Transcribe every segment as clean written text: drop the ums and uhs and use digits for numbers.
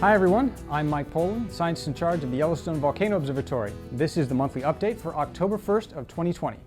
Hi everyone, I'm Mike Poland, scientist in charge of the Yellowstone Volcano Observatory. This is the monthly update for October 1st of 2020.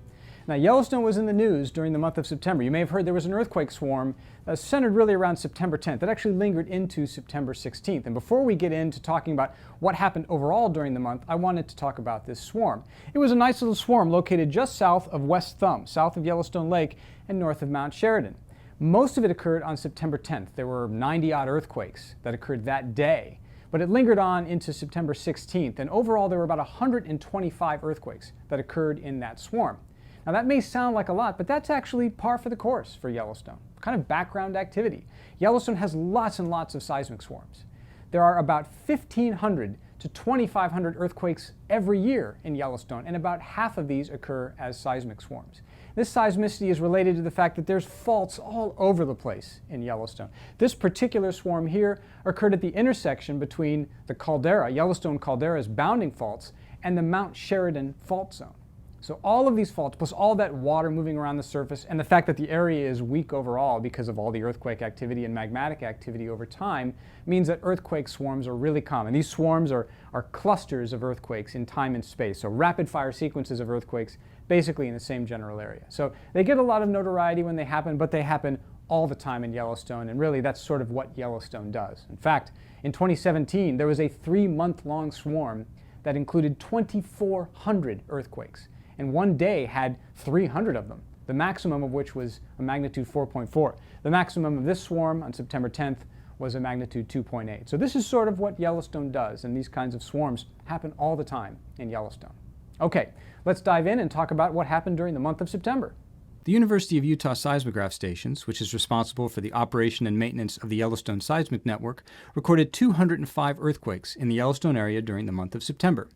Now, Yellowstone was in the news during the month of September. You may have heard there was an earthquake swarm centered really around September 10th. That actually lingered into September 16th. And before we get into talking about what happened overall during the month, I wanted to talk about this swarm. It was a nice little swarm located just south of West Thumb, south of Yellowstone Lake and north of Mount Sheridan. Most of it occurred on September 10th. There were 90-odd earthquakes that occurred that day, but it lingered on into September 16th, and overall there were about 125 earthquakes that occurred in that swarm. Now that may sound like a lot, but that's actually par for the course for Yellowstone, kind of background activity. Yellowstone has lots and lots of seismic swarms. There are about 1,500 to 2,500 earthquakes every year in Yellowstone, and about half of these occur as seismic swarms. This seismicity is related to the fact that there's faults all over the place in Yellowstone. This particular swarm here occurred at the intersection between the caldera, Yellowstone caldera's bounding faults, and the Mount Sheridan fault zone. So all of these faults, plus all that water moving around the surface, and the fact that the area is weak overall because of all the earthquake activity and magmatic activity over time, means that earthquake swarms are really common. These swarms are clusters of earthquakes in time and space, so rapid-fire sequences of earthquakes basically in the same general area. So they get a lot of notoriety when they happen, but they happen all the time in Yellowstone, and really that's sort of what Yellowstone does. In fact, in 2017, there was a 3-month-long swarm that included 2,400 earthquakes, and one day had 300 of them, the maximum of which was a magnitude 4.4. The maximum of this swarm on September 10th was a magnitude 2.8. So this is sort of what Yellowstone does, and these kinds of swarms happen all the time in Yellowstone. Okay, let's dive in and talk about what happened during the month of September. The University of Utah Seismograph Stations, which is responsible for the operation and maintenance of the Yellowstone Seismic Network, recorded 205 earthquakes in the Yellowstone area during the month of September.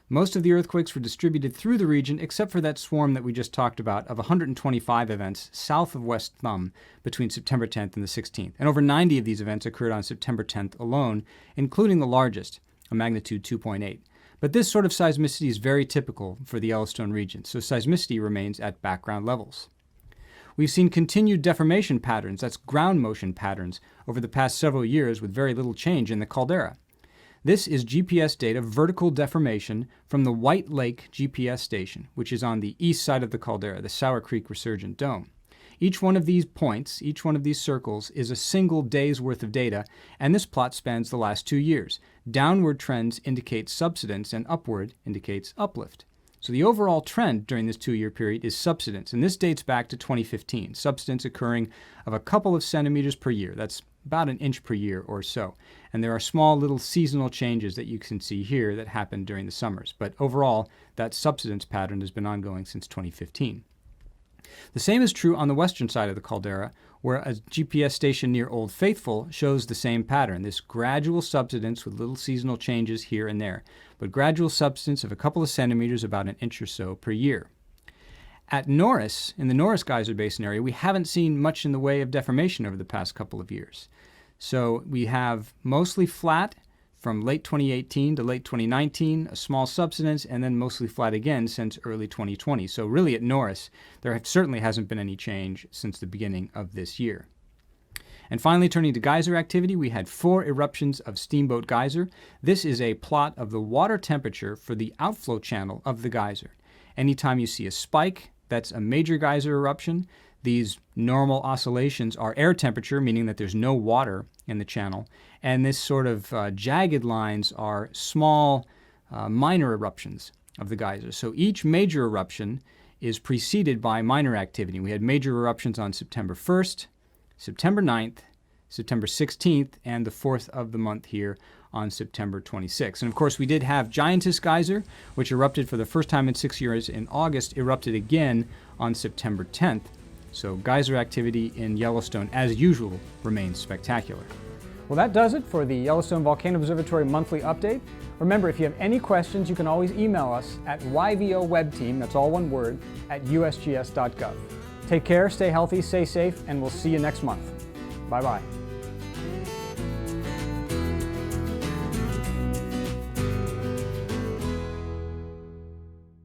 Most of the earthquakes were distributed through the region except for that swarm that we just talked about of 125 events south of West Thumb between September 10th and the 16th. And over 90 of these events occurred on September 10th alone, including the largest, a magnitude 2.8. But this sort of seismicity is very typical for the Yellowstone region, so seismicity remains at background levels. We've seen continued deformation patterns, that's ground motion patterns, over the past several years with very little change in the caldera. This is GPS data vertical deformation from the White Lake GPS station, which is on the east side of the caldera, the Sour Creek Resurgent Dome. Each one of these points, each one of these circles, is a single day's worth of data, and this plot spans the last 2 years. Downward trends indicate subsidence, and upward indicates uplift. So the overall trend during this 2-year period is subsidence, and this dates back to 2015, subsidence occurring of a couple of centimeters per year. That's about an inch per year or so. And there are small little seasonal changes that you can see here that happen during the summers. But overall, that subsidence pattern has been ongoing since 2015. The same is true on the western side of the caldera, where a GPS station near Old Faithful shows the same pattern, this gradual subsidence with little seasonal changes here and there, but gradual subsidence of a couple of centimeters, about an inch or so per year. At Norris, in the Norris Geyser Basin area, we haven't seen much in the way of deformation over the past couple of years. So we have mostly flat from late 2018 to late 2019, a small subsidence, and then mostly flat again since early 2020. So really at Norris, there certainly hasn't been any change since the beginning of this year. And finally, turning to geyser activity, we had 4 eruptions of Steamboat Geyser. This is a plot of the water temperature for the outflow channel of the geyser. Anytime you see a spike, that's a major geyser eruption. These normal oscillations are air temperature, meaning that there's no water in the channel. And this sort of jagged lines are small, minor eruptions of the geyser. So each major eruption is preceded by minor activity. We had major eruptions on September 1st, September 9th, September 16th, and the 4th of the month here on September 26th. And of course, we did have Giantess Geyser, which erupted for the first time in 6 years in August, erupted again on September 10th. So geyser activity in Yellowstone, as usual, remains spectacular. Well, that does it for the Yellowstone Volcano Observatory monthly update. Remember, if you have any questions, you can always email us at yvowebteam, that's all one word, at usgs.gov. Take care, stay healthy, stay safe, and we'll see you next month. Bye-bye.